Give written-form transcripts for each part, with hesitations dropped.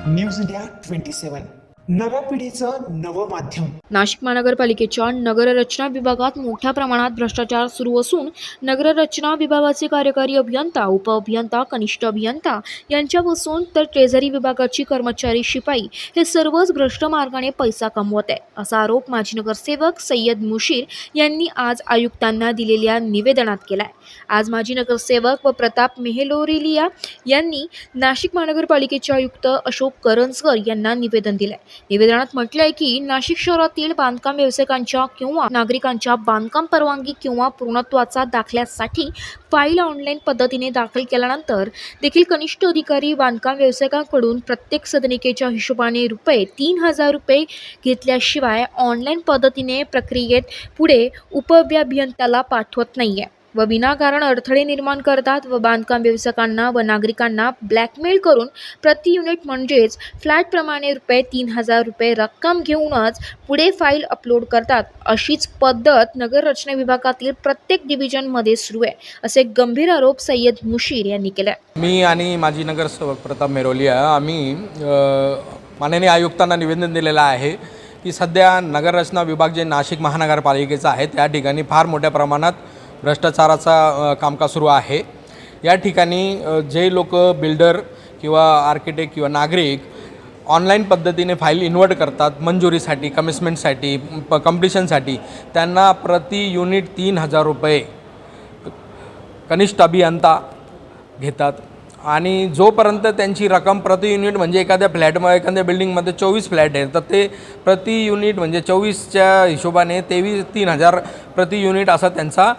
News India 27 नव्या पिढीचं नवं माध्यम। नाशिक महानगरपालिकेच्या नगररचना विभागात मोठ्या प्रमाणात भ्रष्टाचार सुरू असून नगररचना विभागाचे कार्यकारी अभियंता, उपअभियंता, कनिष्ठ अभियंता यांच्यापासून तर ट्रेझरी विभागाची कर्मचारी, शिपाई हे सर्वच भ्रष्ट मार्गाने पैसा कमवत आहे, असा आरोप माजी नगरसेवक सय्यद मुशीर यांनी आज आयुक्तांना दिलेल्या निवेदनात केलाय। आज माजी नगरसेवक व प्रताप मेहलोरेलिया यांनी नाशिक महानगरपालिकेचे आयुक्त अशोक करंजकर यांना निवेदन दिलंय। निवेदनात म्हटलंय की नाशिक शहरातील बांधकाम व्यावसायिकांच्या किंवा नागरिकांच्या बांधकाम परवानगी किंवा पूर्णत्वाचा दाखल्यासाठी फाईल ऑनलाईन पद्धतीने दाखल केल्यानंतर देखील कनिष्ठ अधिकारी बांधकाम व्यावसायिकांकडून प्रत्येक सदनिकेच्या हिशोबाने ₹3,000 घेतल्याशिवाय ऑनलाईन पद्धतीने प्रक्रियेत पुढे उपअभियंत्याला पाठवत नाहीये व विनाकारण अडथळे निर्माण करतात व बांधकाम व्यावसायिकांना व नागरिकांना ब्लॅकमेल करून प्रति युनिट म्हणजेच फ्लॅटप्रमाणे ₹3,000 रक्कम घेऊनच पुढे फाईल अपलोड करतात। अशीच पद्धत नगररचना विभागातील प्रत्येक डिव्हिजनमध्ये सुरू आहे, असे गंभीर आरोप सय्यद मुशीर यांनी केले। मी आणि माजी नगरसेवक प्रताप मेहलोरेलिया आम्ही माननीय आयुक्तांना निवेदन दिलेलं आहे की सध्या नगररचना विभाग जे नाशिक महानगरपालिकेचा आहे त्या ठिकाणी फार मोठ्या प्रमाणात भ्रष्टाचाराचा कामकाज सुरू आहे। या ठिकाणी जे लोक बिल्डर किंवा आर्किटेक्ट किंवा नागरिक ऑनलाईन पद्धतीने फाईल इन्व्हर्ट करतात मंजुरीसाठी, कमिटमेंटसाठी, कंप्लिशनसाठी, त्यांना प्रति युनिट ₹3,000 कनिष्ठ अभियंता घेतात आणि जोपर्यंत त्यांची रक्कम प्रति युनिट म्हणजे एखाद्या फ्लॅटमध्ये एखाद्या बिल्डिंगमध्ये 24 फ्लॅट आहे तर ते प्रति युनिट म्हणजे 24च्या हिशोबाने 3,000 प्रति युनिट असा त्यांचा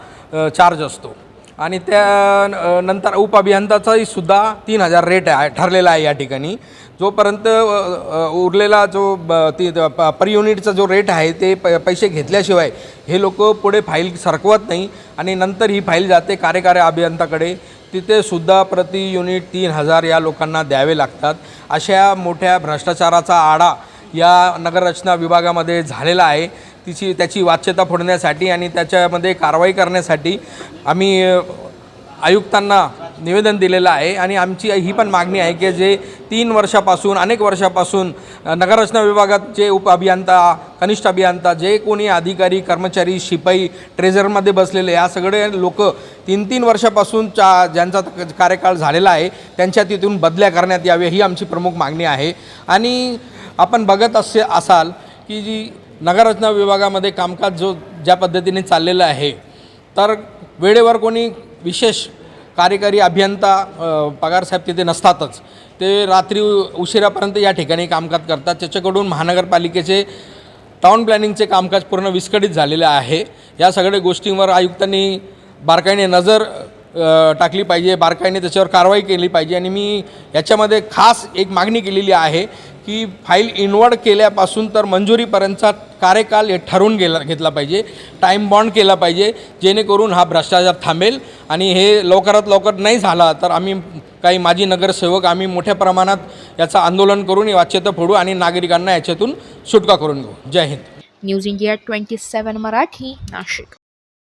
चार्ज असतो आणि त्यानंतर उपअभियंताचाही सुद्धा 3,000 रेट आहे ठरलेला आहे। या ठिकाणी जोपर्यंत उरलेला जो पर युनिटचा जो रेट आहे ते पैसे घेतल्याशिवाय हे लोक पुढे फाईल सरकवत नाही आणि नंतर ही फाईल जाते कार्यकारी अभियंताकडे, तिथे सुद्धा प्रति युनिट 3,000 या लोकांना द्यावे लागतात। अशा मोठ्या भ्रष्टाचाराचा आडा या नगररचना विभागामध्ये झालेला आहे। त्याची वाच्यता फोडण्यासाठी आणि त्याच्यामध्ये कारवाई करण्यासाठी आम्ही आयुक्तांना निवेदन दिलेलं आहे आणि आमची ही पण मागणी आहे की जे 3 वर्षापासून अनेक वर्षापासून नगररचना विभागात जे उपअभियंता, कनिष्ठ अभियंता, जे कोणी अधिकारी, कर्मचारी, शिपाई, ट्रेझरमध्ये बसलेले या सगळे लोक 3-3 वर्षापासून ज्यांचा कार्यकाळ झालेला आहे त्यांच्या तिथून बदल्या करण्यात यावे ही आमची प्रमुख मागणी आहे। आणि आपण बघत असाल की जी नगररचना विभागामध्ये कामकाज ज्या पद्धतीने चाललेलं आहे तर वेळेवर कोणी विशेष कार्यकारी अभियंता पगारसाहेब तिथे नसतातच, ते रात्री उशिरापर्यंत या ठिकाणी कामकाज करतात। त्याच्याकडून महानगरपालिकेचे टाउन प्लॅनिंगचे कामकाज पूर्ण विस्कळीत झालेले आहे। या सगळ्या गोष्टींवर आयुक्तांनी बारकाईने नजर टाकली पाहिजे, बारकाईने त्याच्यावर कारवाई केली पाहिजे आणि मी याच्यामध्ये खास एक मागणी केलेली आहे की फाईल इन्व्हर्ट केल्यापासून तर मंजुरीपर्यंतचा कार्यकाल हे ठरवून घेतला पाहिजे, टाईम बॉन्ड केला पाहिजे, जेणेकरून हा भ्रष्टाचार थांबेल आणि हे लवकरात लवकर नाही झाला तर आम्ही काही माजी नगरसेवक आम्ही मोठ्या प्रमाणात याचं आंदोलन करून वाच्यता फोडू आणि नागरिकांना याच्यातून सुटका करून घेऊ। जय हिंद। News India 27 Marathi, Nashik.